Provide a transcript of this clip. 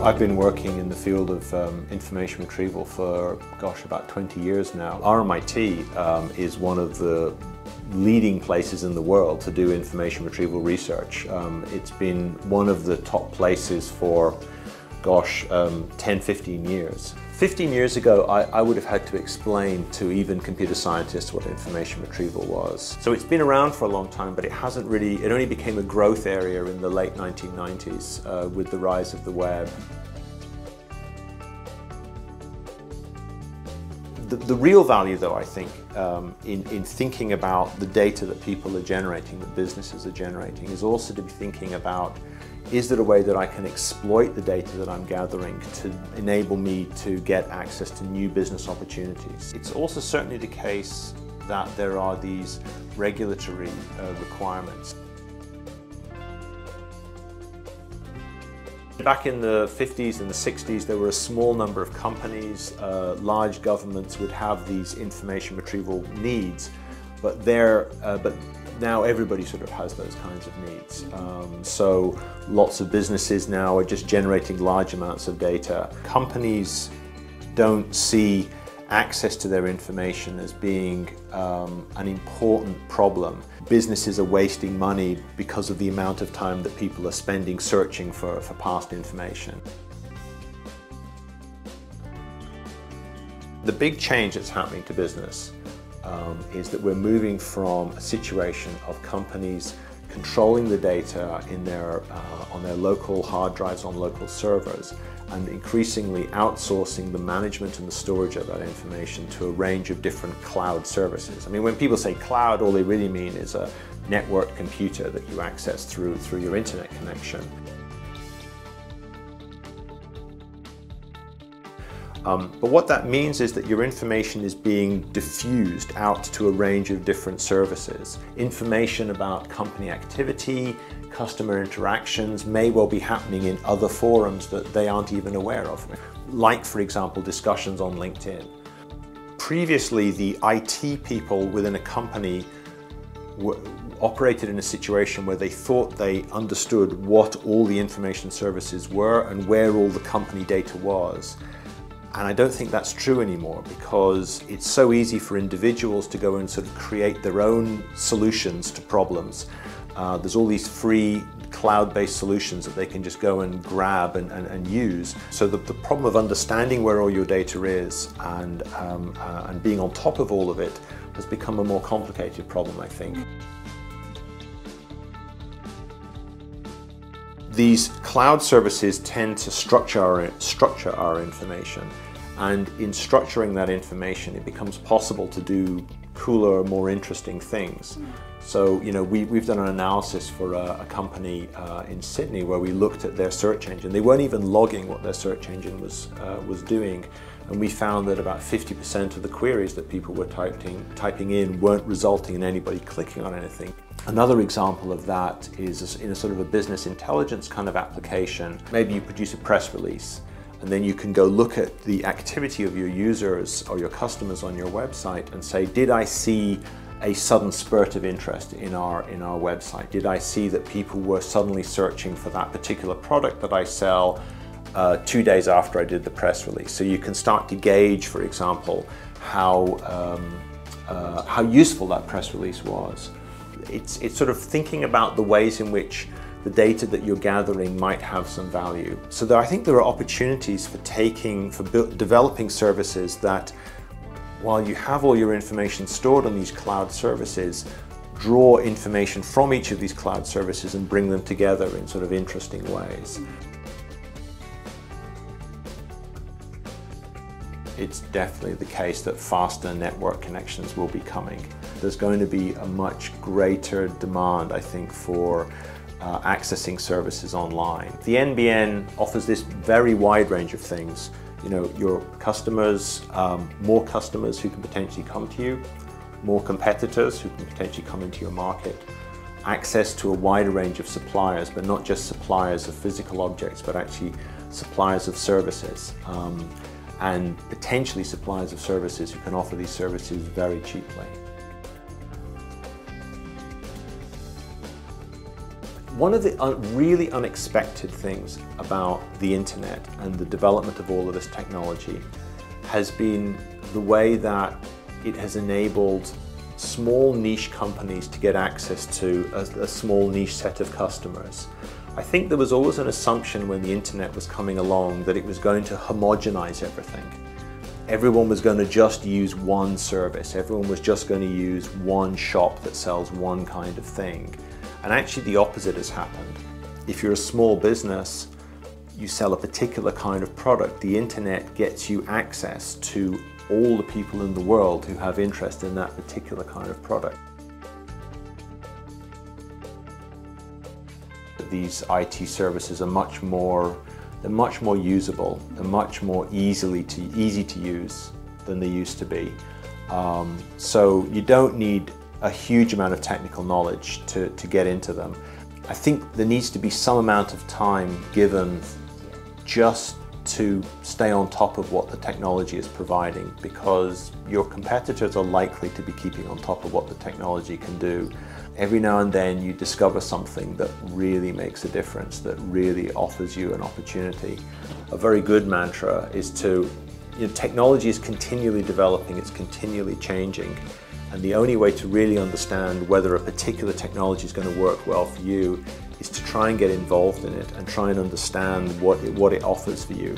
I've been working in the field of information retrieval for, gosh, about 20 years now. RMIT is one of the leading places in the world to do information retrieval research. It's been one of the top places for, gosh, 10, 15 years. 15 years ago, I would have had to explain to even computer scientists what information retrieval was. So it's been around for a long time, but it only became a growth area in the late 1990s with the rise of the web. The real value, though, I think, in thinking about the data that people are generating, that businesses are generating, is also to be thinking about, is there a way that I can exploit the data that I'm gathering to enable me to get access to new business opportunities? It's also certainly the case that there are these regulatory requirements. Back in the 50s and the 60s, there were a small number of companies. Large governments would have these information retrieval needs, but now everybody sort of has those kinds of needs. So lots of businesses now are just generating large amounts of data. Companies don't see access to their information as being an important problem. Businesses are wasting money because of the amount of time that people are spending searching for past information. The big change that's happening to business is that we're moving from a situation of companies controlling the data on their local hard drives, on local servers, and increasingly outsourcing the management and the storage of that information to a range of different cloud services. I mean, when people say cloud, all they really mean is a networked computer that you access through your internet connection. But what that means is that your information is being diffused out to a range of different services. Information about company activity, customer interactions may well be happening in other forums that they aren't even aware of. Like, for example, discussions on LinkedIn. Previously, the IT people within a company operated in a situation where they thought they understood what all the information services were and where all the company data was. And I don't think that's true anymore, because it's so easy for individuals to go and sort of create their own solutions to problems. There's all these free cloud-based solutions that they can just go and grab and use. So the problem of understanding where all your data is and being on top of all of it has become a more complicated problem, I think. These cloud services tend to structure our information, and in structuring that information, it becomes possible to do cooler, more interesting things. So, you know, we've done an analysis for a company in Sydney where we looked at their search engine. They weren't even logging what their search engine was doing, and we found that about 50% of the queries that people were typing in weren't resulting in anybody clicking on anything. Another example of that is in a sort of a business intelligence kind of application. Maybe you produce a press release, and then you can go look at the activity of your users or your customers on your website and say, did I see a sudden spurt of interest in our website? Did I see that people were suddenly searching for that particular product that I sell 2 days after I did the press release? So you can start to gauge, for example, how useful that press release was. It's sort of thinking about the ways in which the data that you're gathering might have some value. So I think there are opportunities for developing services that, while you have all your information stored on these cloud services, draw information from each of these cloud services and bring them together in sort of interesting ways. It's definitely the case that faster network connections will be coming. There's going to be a much greater demand, I think, for accessing services online. The NBN offers this very wide range of things. You know, your customers, more customers who can potentially come to you, more competitors who can potentially come into your market, access to a wider range of suppliers, but not just suppliers of physical objects, but actually suppliers of services. And potentially suppliers of services who can offer these services very cheaply. One of the really unexpected things about the internet and the development of all of this technology has been the way that it has enabled small niche companies to get access to a small niche set of customers. I think there was always an assumption when the internet was coming along that it was going to homogenize everything. Everyone was going to just use one service. Everyone was just going to use one shop that sells one kind of thing. And actually the opposite has happened. If you're a small business, you sell a particular kind of product, the internet gets you access to all the people in the world who have interest in that particular kind of product. These IT services are much more usable, they're much more easy to use than they used to be. So you don't need a huge amount of technical knowledge to get into them. I think there needs to be some amount of time given just to stay on top of what the technology is providing, because your competitors are likely to be keeping on top of what the technology can do. Every now and then you discover something that really makes a difference, that really offers you an opportunity. A very good mantra is technology is continually developing, it's continually changing, and the only way to really understand whether a particular technology is going to work well for you is to try and get involved in it and try and understand what it offers for you.